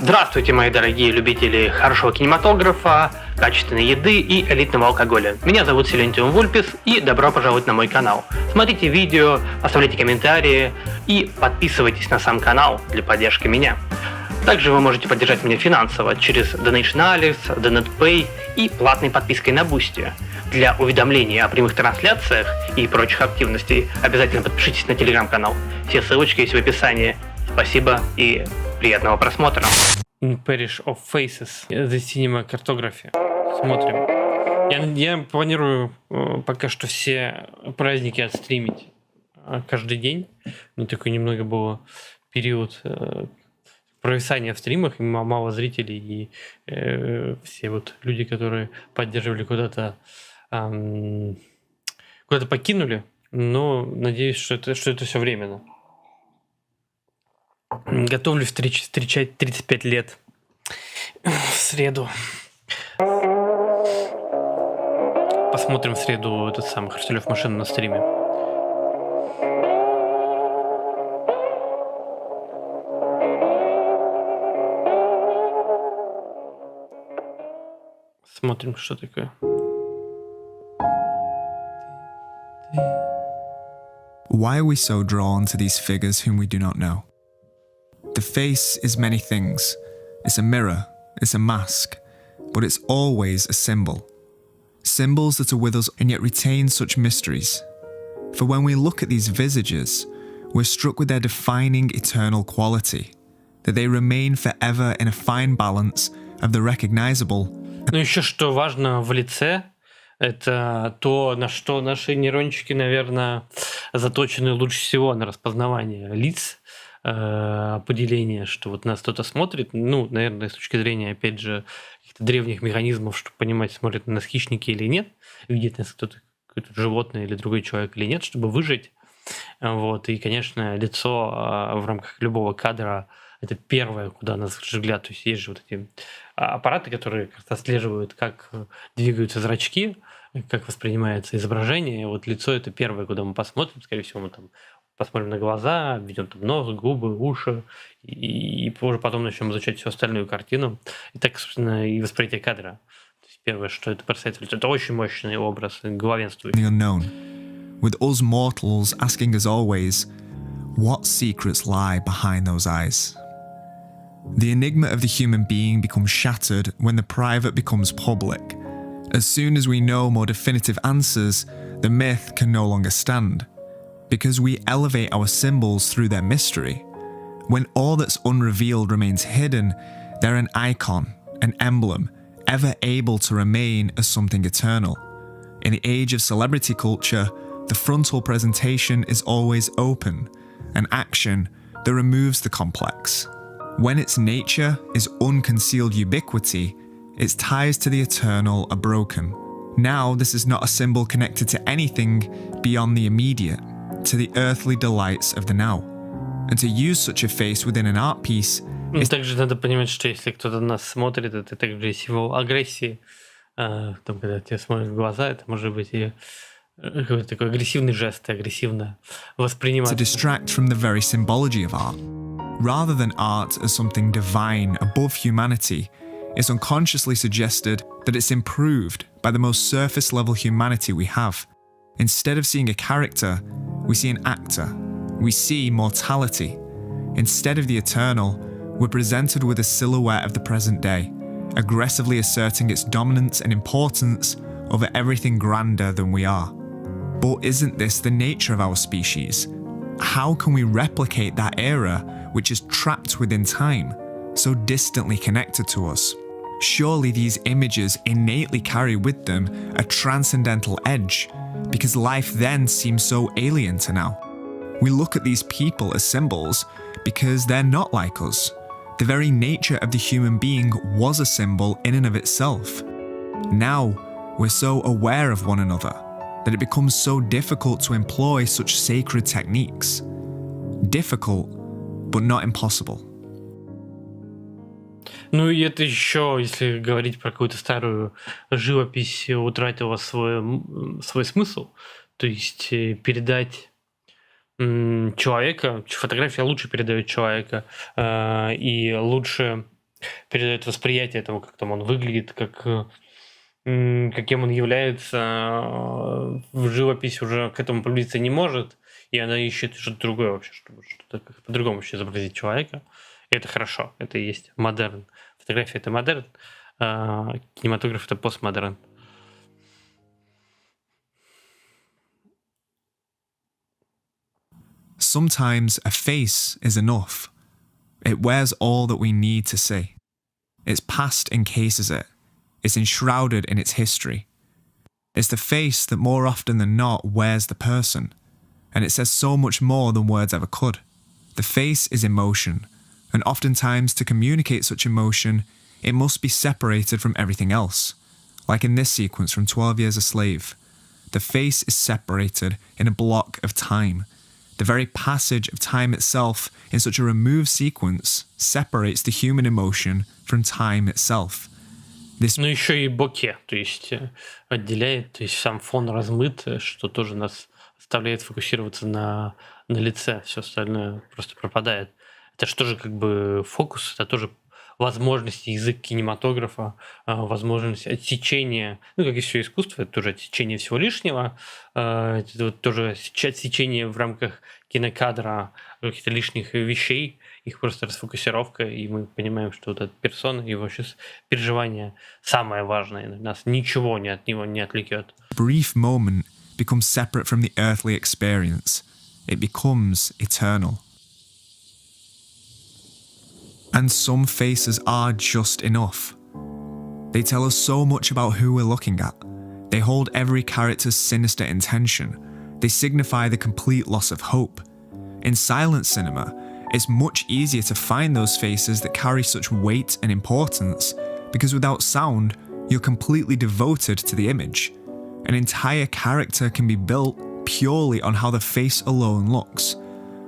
Здравствуйте, мои дорогие любители хорошего кинематографа, качественной еды и элитного алкоголя. Меня зовут silentium.vulpes и добро пожаловать на мой канал. Смотрите видео, оставляйте комментарии и подписывайтесь на сам канал для поддержки меня. Также вы можете поддержать меня финансово через Donation Alex, DonatPay и платной подпиской на Boosty. Для уведомлений о прямых трансляциях и прочих активностей обязательно подпишитесь на телеграм-канал. Все ссылочки есть в описании. Спасибо и приятного просмотра. In Parish of Faces, The Cinema Cartography. Смотрим. Я планирую пока что все праздники отстримить каждый день. У меня такой немного был период провисания в стримах, и мало зрителей, и все вот люди, которые поддерживали куда-то покинули, но надеюсь, что это все временно. Готовлюсь встречать 35 лет в среду. Посмотрим в среду этот самый Хрусталев машину на стриме. Смотрим, что такое. Why are we so drawn to these figures whom we do not know? The face is many things. It's a mirror, it's a mask, but it's always a symbol. Symbols that are with us and yet retain such mysteries. For when we look at these visages, we're struck with their defining eternal quality, that they remain forever in a fine balance of the recognizable. Ну еще что важно в лице, это то, на что наши нейрончики, наверное, заточены лучше всего, на распознавание лиц, определение, что вот нас кто-то смотрит, ну, наверное, с точки зрения, опять же, каких-то древних механизмов, чтобы понимать, смотрят на нас хищники или нет, видит нас кто-то, какое-то животное или другой человек или нет, чтобы выжить. Вот. И, конечно, лицо в рамках любого кадра — это первое, куда нас взгляд. То есть есть же вот эти аппараты, которые как-то отслеживают, как двигаются зрачки, как воспринимается изображение. И вот лицо — это первое, куда мы посмотрим. Скорее всего, мы там посмотрим на глаза, введем там нос, губы, уши, и уже потом начнем изучать всю остальную картину. И так, собственно, и восприятие кадра. То есть первое, что это представляет, это очень мощный образ, главенствующий. The unknown, with us mortals asking as always, what secrets lie behind those eyes? The enigma of the human being becomes shattered when the private becomes public. As soon as we know more definitive answers, the myth can no longer stand. Because we elevate our symbols through their mystery. When all that's unrevealed remains hidden, they're an icon, an emblem, ever able to remain as something eternal. In the age of celebrity culture, the frontal presentation is always open, an action that removes the complex. When its nature is unconcealed ubiquity, its ties to the eternal are broken. Now, this is not a symbol connected to anything beyond the immediate, to the earthly delights of the now. And to use such a face within an art piece is... Также надо понимать, что если кто-то нас смотрит, это также символ агрессии. Там, когда тебя смотрят в глаза, это может быть и какой-то такой агрессивный жест, агрессивно воспринимать. To distract from the very symbology of art. Rather than art as something divine above humanity, it's unconsciously suggested that it's improved by the most surface level humanity we have. Instead of seeing a character, we see an actor. We see mortality. Instead of the eternal, we're presented with a silhouette of the present day, aggressively asserting its dominance and importance over everything grander than we are. But isn't this the nature of our species? How can we replicate that era which is trapped within time, so distantly connected to us? Surely these images innately carry with them a transcendental edge, because life then seems so alien to now. We look at these people as symbols because they're not like us. The very nature of the human being was a symbol in and of itself. Now, we're so aware of one another that it becomes so difficult to employ such sacred techniques. Difficult, but not impossible. Ну и это еще, если говорить про какую-то старую живопись, утратила свой смысл. То есть передать человека, фотография лучше передает человека и лучше передает восприятие того, как там он выглядит, каким он является. В живопись уже к этому приблизиться не может, и она ищет что-то другое вообще, чтобы что-то по-другому вообще изобразить человека. И это хорошо, это и есть модерн. Фотография — это модерн, кинематограф — это постмодерн. Sometimes a face is enough. It wears all that we need to see. Its past encases it. It's enshrouded in its history. It's the face that more often than not wears the person, and it says so much more than words ever could. The face is emotion, and oftentimes to communicate such emotion, it must be separated from everything else. Like in this sequence from 12 Years a Slave, the face is separated in a block of time. The very passage of time itself in such a removed sequence separates the human emotion from time itself. Ну, еще и боке, то есть отделяет, то есть сам фон размыт, что тоже нас заставляет фокусироваться на лице, все остальное просто пропадает. Это же тоже как бы фокус, это тоже возможность, язык кинематографа, возможность отсечения, ну, как и все искусство, это тоже отсечение всего лишнего, это вот тоже отсечение в рамках кинокадра каких-то лишних вещей, их просто расфокусировка, и мы понимаем, что вот эта персона, его сейчас переживание самое важное, нас ничего от него не отвлекет. Brief moment becomes separate from the earthly experience. It becomes eternal. And some faces are just enough. They tell us so much about who we're looking at. They hold every character's sinister intention. They signify the complete loss of hope. In silent cinema, it's much easier to find those faces that carry such weight and importance, because without sound, you're completely devoted to the image. An entire character can be built purely on how the face alone looks.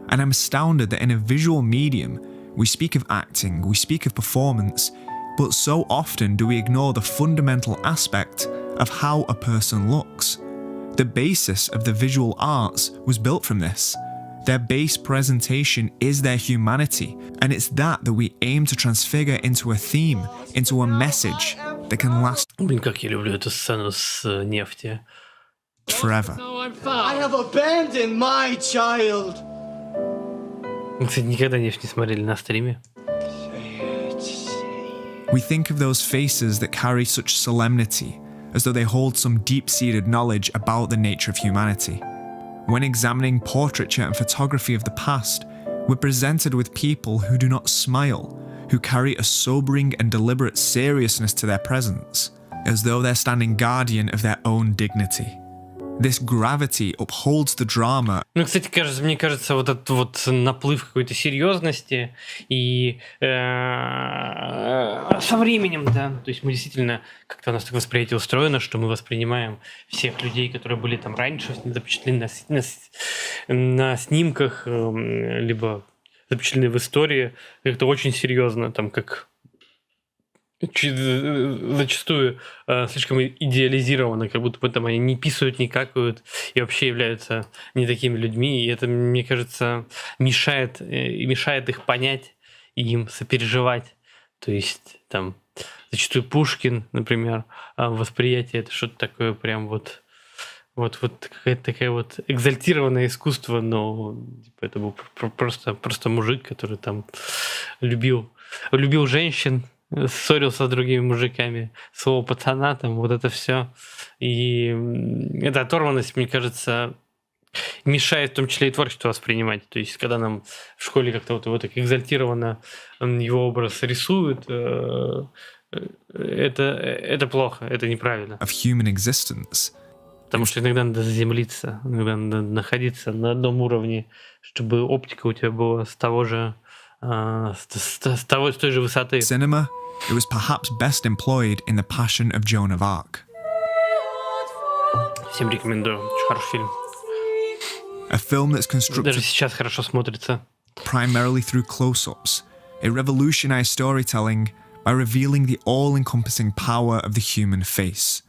And I'm astounded that in a visual medium, we speak of acting, we speak of performance, but so often do we ignore the fundamental aspect of how a person looks. The basis of the visual arts was built from this. Their base presentation is their humanity, and it's that we aim to transfigure into a theme, into a message that can last Блин, как я люблю эту сцену с нефти. forever. I have abandoned my child. Мы, кстати, никогда нефть не смотрели на стриме. We think of those faces that carry such solemnity, as though they hold some deep-seated knowledge about the nature of humanity. When examining portraiture and photography of the past, we're presented with people who do not smile, who carry a sobering and deliberate seriousness to their presence, as though they're standing guardian of their own dignity. This gravity upholds the drama. Ну, кстати, мне кажется, вот этот вот наплыв какой-то серьезности и со временем, да, то есть мы действительно, как-то у нас так восприятие устроено, что мы воспринимаем всех людей, которые были там раньше, запечатлены на снимках, либо запечатлены в истории, как-то очень серьезно, там, как зачастую слишком идеализировано, как будто бы там они не писают, не какают и вообще являются не такими людьми. И это, мне кажется, мешает их понять и им сопереживать. То есть там зачастую Пушкин, например, восприятие — это что-то такое прям вот какая-то такая вот экзальтированное искусство, но типа, это был просто мужик, который там любил женщин, ссорился с другими мужиками, своего пацана, там, вот это все. И эта оторванность, мне кажется, мешает в том числе и творчество воспринимать. То есть, когда нам в школе как-то вот так экзальтированно его образ рисуют, это плохо, это неправильно. Of human existence. Потому что иногда надо заземлиться, иногда надо находиться на одном уровне, чтобы оптика у тебя была с той же высоты. Cinema, it was perhaps best employed in The Passion of Joan of Arc. Всем рекомендую, очень хороший фильм. A film that's constructed Даже сейчас хорошо смотрится. primarily through close-ups. It revolutionized storytelling by revealing the all-encompassing power of the human face,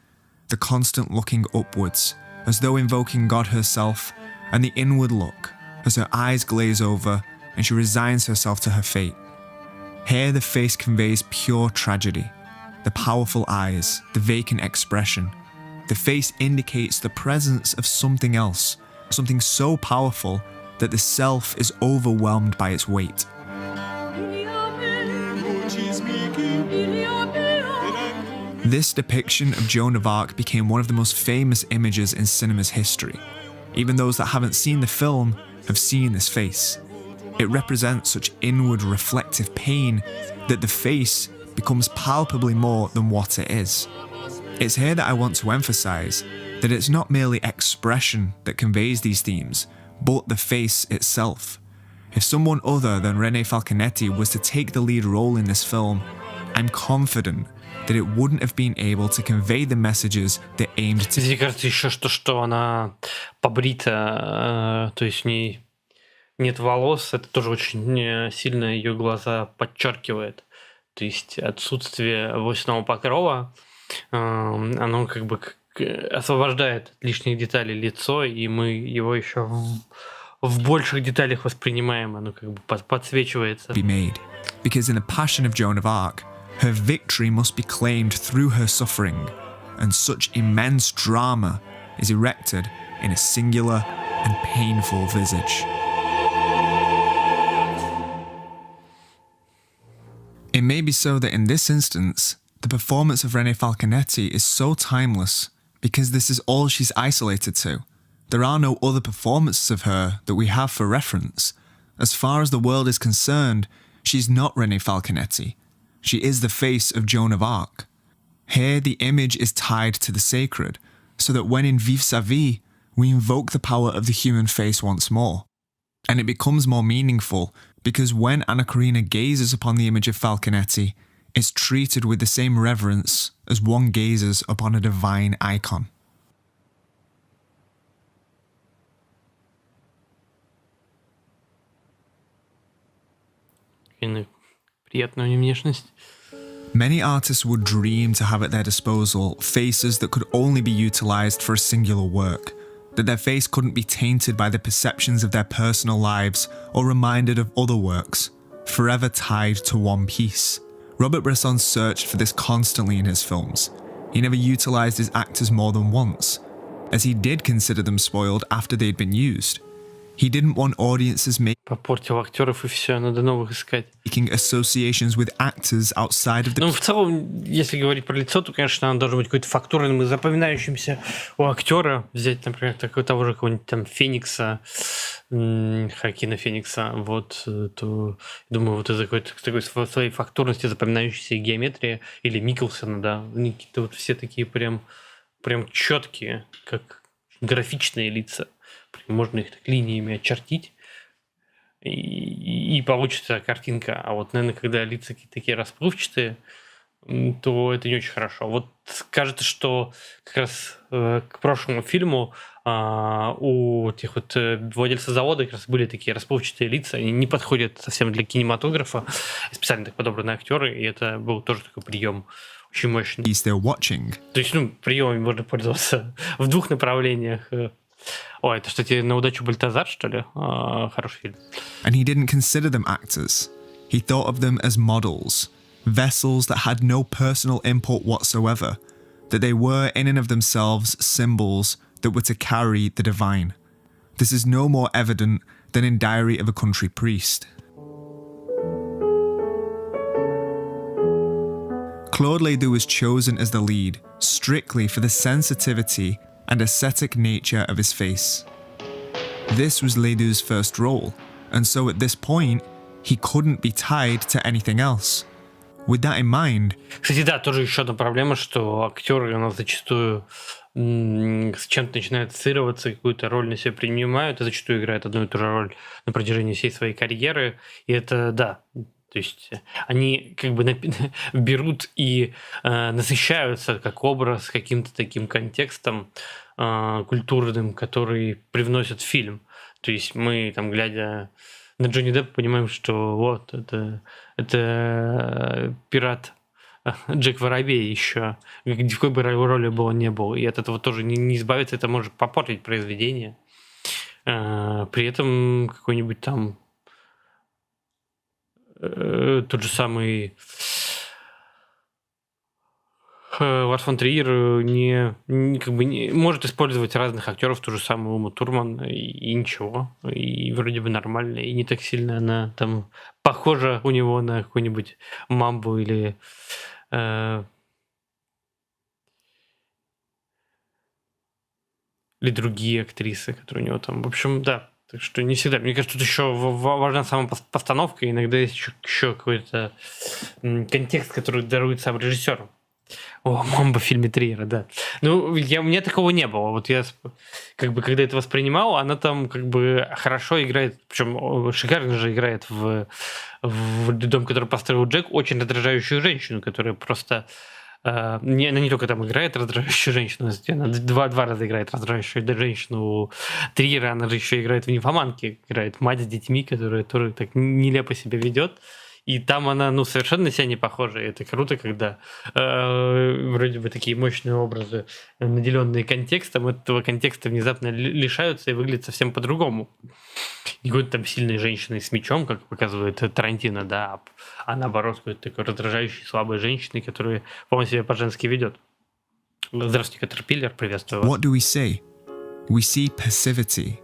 the constant looking upwards, as though invoking God herself, and the inward look, as her eyes glaze over and she resigns herself to her fate. Here the face conveys pure tragedy. The powerful eyes, the vacant expression. The face indicates the presence of something else, something so powerful that the self is overwhelmed by its weight. This depiction of Joan of Arc became one of the most famous images in cinema's history. Even those that haven't seen the film have seen this face. It represents such inward reflective pain that the face becomes palpably more than what it is. It's here that I want to emphasize that it's not merely expression that conveys these themes, but the face itself. If someone other than René Falconetti was to take the lead role in this film, I'm confident that it wouldn't have been able to convey the messages that aimed to... Мне кажется еще, что она побрита, то есть в ней нет волос, это тоже очень сильно ее глаза подчеркивает. То есть отсутствие волосяного покрова, оно как бы освобождает от лишних деталей лицо, и мы его еще в больших деталях воспринимаем, оно как бы подсвечивается. ...be made. Because in the Passion of Joan of Arc, her victory must be claimed through her suffering, and such immense drama is erected in a singular and painful visage. It may be so that in this instance, the performance of René Falconetti is so timeless because this is all she's isolated to. There are no other performances of her that we have for reference. As far as the world is concerned, she's not René Falconetti. She is the face of Joan of Arc. Here the image is tied to the sacred, so that when in Vive sa vie, we invoke the power of the human face once more. And it becomes more meaningful because when Anna Karina gazes upon the image of Falconetti, it's treated with the same reverence as one gazes upon a divine icon. Приятная внешность. Many artists would dream to have at their disposal faces that could only be utilized for a singular work, that their face couldn't be tainted by the perceptions of their personal lives or reminded of other works, forever tied to one piece. Robert Bresson searched for this constantly in his films. He never utilized his actors more than once, as he did consider them spoiled after they'd been used. He didn't want audiences Попортил актеров, и все, надо новых искать. making associations with actors outside of the... Ну, в целом, если говорить про лицо, то, конечно, оно должно быть какой-то фактурным и запоминающимся у актера. Взять, например, того же какого-нибудь там Феникса, Хоакина Феникса, вот, то, думаю, вот из-за какой-то такой своей фактурности, запоминающейся геометрии, или Микkelсона, да, они какие-то вот все такие прям четкие, как графичные лица. Можно их так линиями очертить, и получится картинка. А вот, наверное, когда лица какие-то такие расплывчатые, то это не очень хорошо. Вот кажется, что как раз к прошлому фильму у тех вот владельцев завода как раз были такие расплывчатые лица, они не подходят совсем для кинематографа, специально так подобраны актеры, и это был тоже такой прием очень мощный. То есть, приемами можно пользоваться в двух направлениях. О, это что, тебе на удачу Бальтазар, что ли? Хороший фильм. And he didn't consider them actors. He thought of them as models, vessels that had no personal import whatsoever, that they were in and of themselves symbols that were to carry the divine. This is no more evident than in Diary of a Country Priest. Claude Ledoux was chosen as the lead strictly for the sensitivity and ascetic nature of his face. This was Ledoux' first role, and so at this point, he couldn't be tied to anything else. With that in mind... Кстати, да, тоже еще одна проблема, что актеры у нас зачастую с чем-то начинают ассоциироваться, какую-то роль на себя принимают, и зачастую играют одну и ту же роль на протяжении всей своей карьеры, и это, да, то есть они как бы берут и насыщаются как образ каким-то таким контекстом культурным, который привносят в фильм. То есть мы, там, глядя на Джонни Деппа, понимаем, что вот, это пират Джек Воробей еще. В какой бы роли бы он ни был. И от этого тоже не избавиться, это может попортить произведение. При этом какой-нибудь там тот же самый Ларс фон Триер не может использовать разных актеров, ту же самую Уму Турман, и ничего, и вроде бы нормально, и не так сильно она там похожа у него на какую-нибудь Мамбу или другие актрисы, которые у него там. В общем, да. Так что не всегда. Мне кажется, тут еще важна сама постановка, иногда есть еще какой-то контекст, который дарует сам режиссер. О, Мамба в фильме Триера, да. Ну, у меня такого не было. Вот я, когда это воспринимал, она там хорошо играет, причем шикарно же играет в «Дом, который построил Джек», очень раздражающую женщину, которая просто... она не только там играет раздражающую женщину, она два раза играет раздражающую женщину Триера, она же еще играет в «Нимфоманке», играет мать с детьми, которая так нелепо себя ведет. И там она, совершенно на себя не похожа. И это круто, когда вроде бы такие мощные образы, наделенные контекстом, этого контекста внезапно лишаются и выглядят совсем по-другому. Не какой-то там сильной женщиной с мечом, как показывает Тарантино, да, а наоборот, какой-то такой раздражающей, слабой женщиной, которая, по-моему, себя по-женски ведет. Здравствуйте, Caterpillar, приветствую вас. What do we see? We see passivity.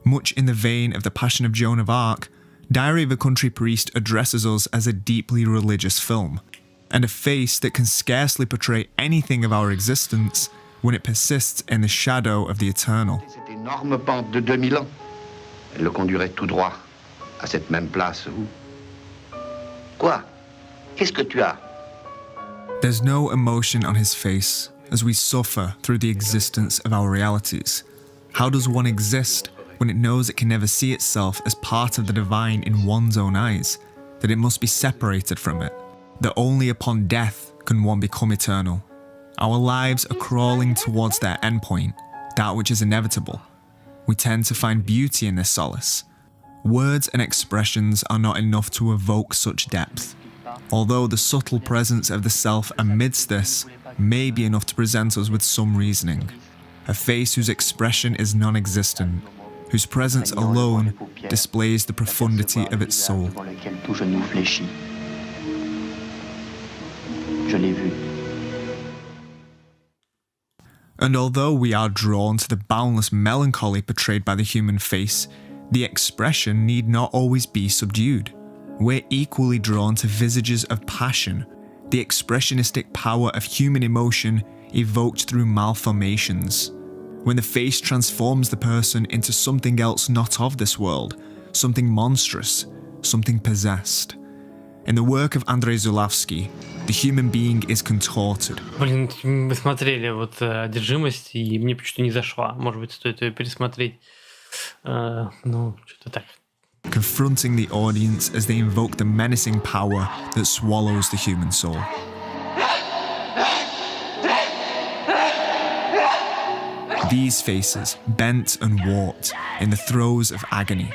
Much in the vein of The Passion of Joan of Arc, Diary of a Country Priest addresses us as a deeply religious film, and a face that can scarcely portray anything of our existence when it persists in the shadow of the eternal. Cette énorme pente de 2000 ans, elle le conduirait tout droit à cette même place où... Quoi? Qu'est-ce que tu as? There's no emotion on his face as we suffer through the existence of our realities. How does one exist when it knows it can never see itself as part of the divine in one's own eyes, that it must be separated from it, that only upon death can one become eternal? Our lives are crawling towards their endpoint, that which is inevitable. We tend to find beauty in this solace. Words and expressions are not enough to evoke such depth, although the subtle presence of the self amidst this may be enough to present us with some reasoning. A face whose expression is non-existent, whose presence alone displays the profundity of its soul. And although we are drawn to the boundless melancholy portrayed by the human face, the expression need not always be subdued. We're equally drawn to visages of passion, the expressionistic power of human emotion evoked through malformations. When the face transforms the person into something else not of this world, something monstrous, something possessed. In the work of Andrzej Zulawski, the human being is contorted. Блин, мы смотрели «Одержимость», и мне почему-то не зашла. Может быть, стоит ее пересмотреть. Что-то так. Confronting the audience as they invoke the menacing power that swallows the human soul. These faces, bent and warped, in the throes of agony.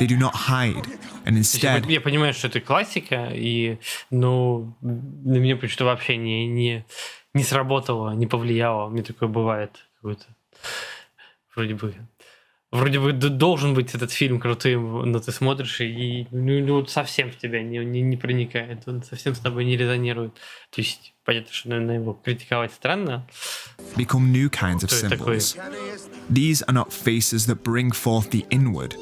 They do not hide, and instead... Я понимаю, что это классика, и, на меня почему-то вообще не сработало, не повлияло. Мне такое бывает. Какой-то вроде бы должен быть этот фильм крутым, но ты смотришь, и совсем в тебя не проникает, он совсем с тобой не резонирует. То есть, понятно, что, наверное, его критиковать странно. Become new kinds of symbols. These are not faces that bring forth the inward.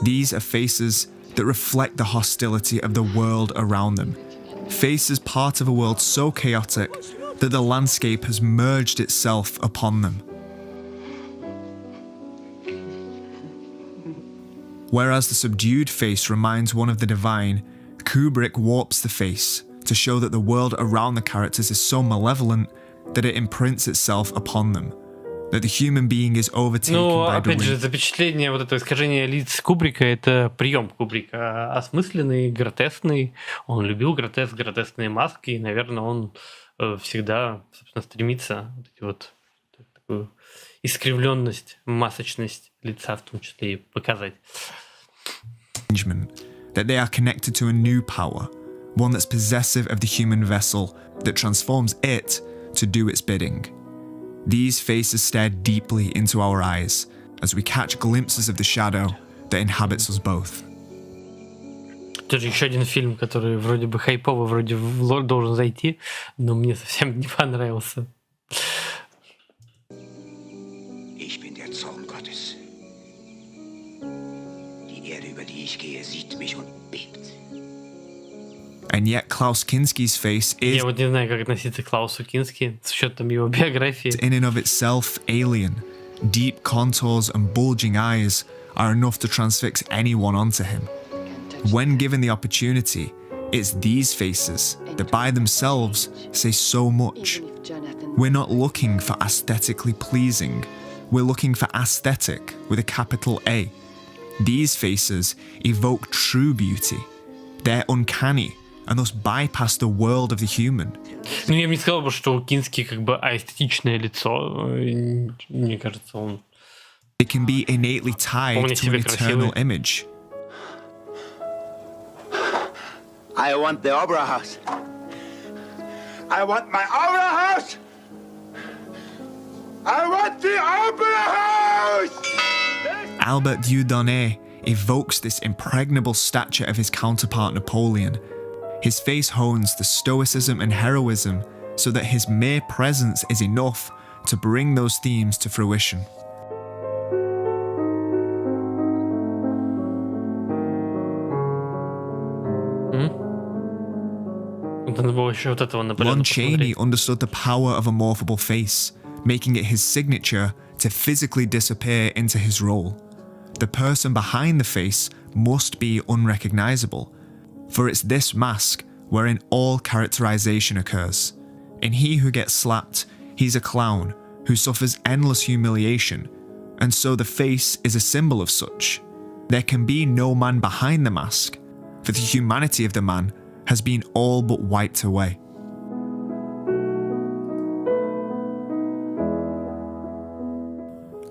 These are faces that reflect the hostility of the world around them. Faces part of a world so chaotic that the landscape has merged itself upon them. Whereas the subdued face reminds one of the divine, Kubrick warps the face to show that the world around the characters is so malevolent that it imprints itself upon them, that the human being is overtaken by the опять же, запечатление этого искажения лиц Кубрика — это прием Кубрика, осмысленный, гротескный. Он любил гротескные маски, и, наверное, он всегда, собственно, стремится такую искривленность, масочность лица в том числе и показать. That they are connected to a new power, one that's possessive of the human vessel, that transforms it to do its bidding. These faces stare deeply into our eyes as we catch glimpses of the shadow that inhabits us both. Тоже еще один фильм, который вроде бы хайповый, вроде в лор должен зайти, но мне совсем не понравился. Ich bin der Zorn Gottes. Die Erde, über die ich gehe, sieht mich und bebt. And yet Klaus Kinski's face is Я вот не знаю, как относиться к Клаусу Кински с учетом его биографии. in and of itself alien. Deep contours and bulging eyes are enough to transfix anyone onto him. When given the opportunity, it's these faces that by themselves say so much. We're not looking for aesthetically pleasing, we're looking for aesthetic with a capital A. These faces evoke true beauty. They're uncanny and thus bypass the world of the human. Ну, я бы не сказал бы, что у Кински как бы аэстетичное лицо. Мне кажется, он... It can be innately tied Вполне to an себе eternal красивый. image. I want the opera house. I want my opera house. I want the opera house. Albert Dieudonné evokes this impregnable stature of his counterpart Napoleon. His face hones the stoicism and heroism so that his mere presence is enough to bring those themes to fruition. Надо было еще вот этого Lon Наполеона Chaney посмотреть. understood the power of a morphable face, making it his signature to physically disappear into his role. The person behind the face must be unrecognizable, for it's this mask wherein all characterization occurs. In He Who Gets Slapped, he's a clown who suffers endless humiliation, and so the face is a symbol of such. There can be no man behind the mask, for the humanity of the man has been all but wiped away.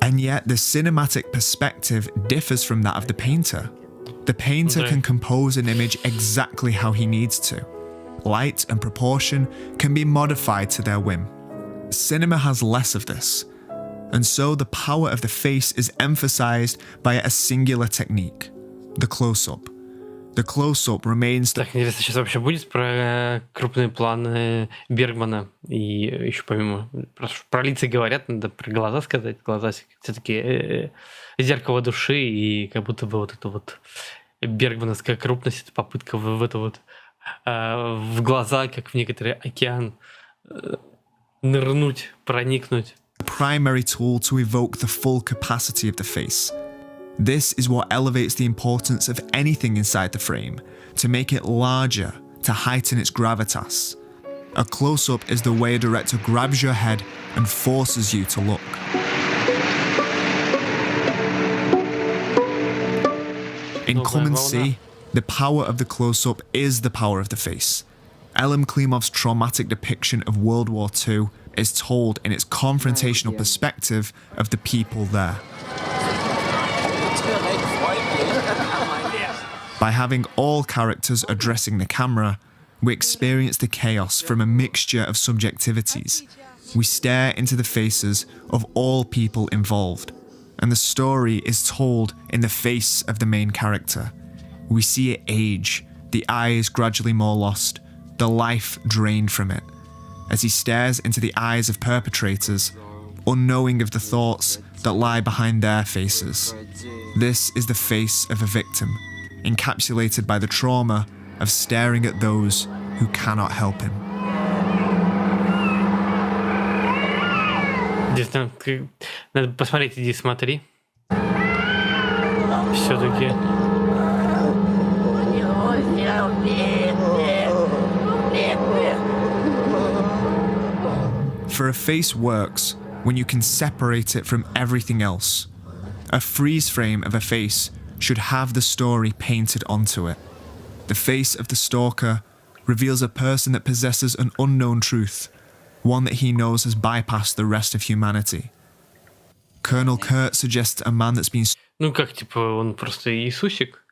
And yet the cinematic perspective differs from that of the painter. The painter Okay. can compose an image exactly how he needs to. Light and proportion can be modified to their whim. Cinema has less of this, and so the power of the face is emphasized by a singular technique, the close-up. The close-up remains the Так, интересно, сейчас вообще будет про крупные планы Бергмана. И еще помимо... Про лица говорят, надо про глаза сказать. Глаза все-таки зеркало души, и как будто бы вот эта вот бергмановская крупность, это попытка в это вот в глаза, как в некоторый океан, нырнуть, проникнуть. primary tool to evoke the full capacity of the face. This is what elevates the importance of anything inside the frame, to make it larger, to heighten its gravitas. A close-up is the way a director grabs your head and forces you to look. In Come and See, the power of the close-up is the power of the face. Elem Klimov's traumatic depiction of World War II is told in its confrontational perspective of the people there. By having all characters addressing the camera, we experience the chaos from a mixture of subjectivities. We stare into the faces of all people involved, and the story is told in the face of the main character. We see it age, the eyes gradually more lost, the life drained from it, as he stares into the eyes of perpetrators, unknowing of the thoughts that lie behind their faces. This is the face of a victim, encapsulated by the trauma of staring at those who cannot help him. Здесь надо посмотреть, иди смотри. Все-таки. For a face works when you can separate it from everything else. A freeze frame of a face should have the story painted onto it. The face of the stalker reveals a person that possesses an unknown truth, one that he knows has bypassed the rest of humanity. Colonel Kurt suggests a man that's been Ну, как, типа, он просто Иисусик,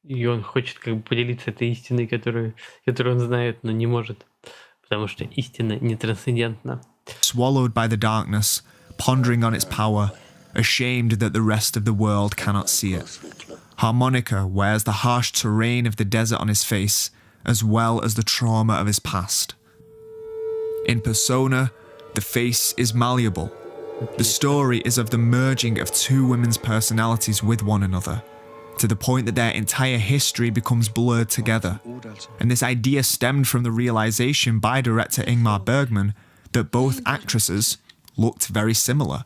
и он хочет как бы поделиться этой истиной, которую он знает, но не может, потому что истина не трансцендентна. swallowed by the darkness, pondering on its power, ashamed that the rest of the world cannot see it. Harmonica wears the harsh terrain of the desert on his face, as well as the trauma of his past. In Persona, the face is malleable. The story is of the merging of two women's personalities with one another, to the point that their entire history becomes blurred together. And this idea stemmed from the realization by director Ingmar Bergman that both actresses looked very similar.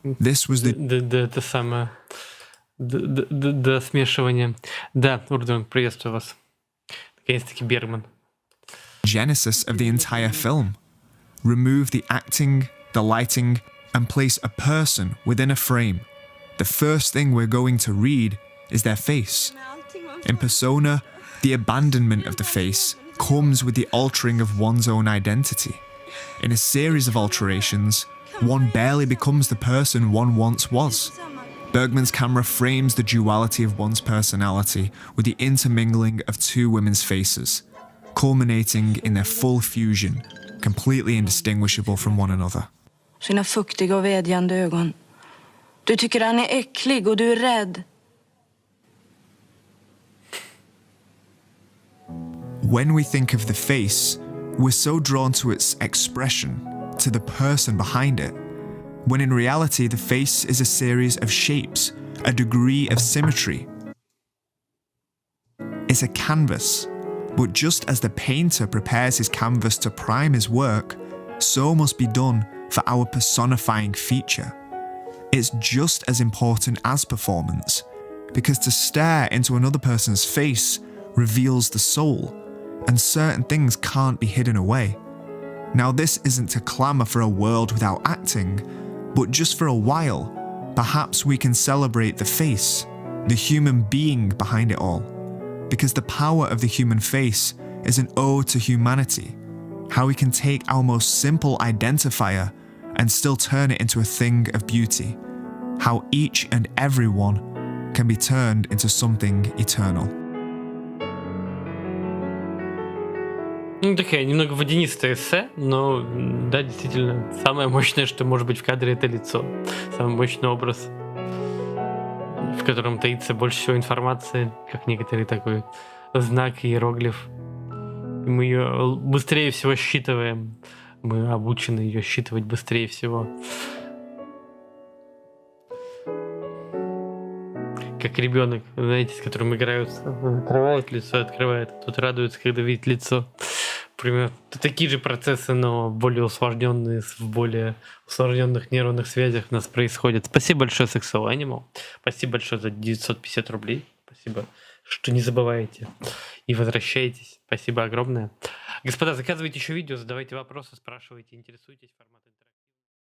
This was the Это самое... До смешивания. Да, Урдон, приветствую вас. Наконец-таки Бергман. genesis of the entire film. Remove the acting, the lighting, and place a person within a frame. The first thing we're going to read is their face. In Persona, the abandonment of the face comes with the altering of one's own identity. In a series of alterations, one barely becomes the person one once was. Bergman's camera frames the duality of one's personality with the intermingling of two women's faces, culminating in their full fusion, completely indistinguishable from one another. Sina fuktiga och vädjande ögon. Du tycker han är äcklig och du är rädd. When we think of the face, we're so drawn to its expression, to the person behind it, when in reality the face is a series of shapes, a degree of symmetry. It's a canvas, but just as the painter prepares his canvas to prime his work, so must be done for our personifying feature. It's just as important as performance, because to stare into another person's face reveals the soul, and certain things can't be hidden away. Now, this isn't to clamour for a world without acting, but just for a while, perhaps we can celebrate the face, the human being behind it all. Because the power of the human face is an ode to humanity, how we can take our most simple identifier and still turn it into a thing of beauty, how each and every one can be turned into something eternal. Ну, такая немного водянистая эссе, но да, действительно, самое мощное, что может быть в кадре, это лицо. Самый мощный образ, в котором таится больше всего информации, как некоторый такой знак, иероглиф. И мы ее быстрее всего считываем. Мы обучены ее считывать быстрее всего. Как ребенок, знаете, с которым играют, открывает лицо, открывает. Тут радуется, когда видит лицо. Например, такие же процессы, но более усложненные, в более усложненных нейронных связях у нас происходят. Спасибо большое, Sexual Animal. Спасибо большое за 950 рублей. Спасибо, что не забываете и возвращаетесь. Спасибо огромное. Господа, заказывайте еще видео, задавайте вопросы, спрашивайте, интересуйтесь форматом.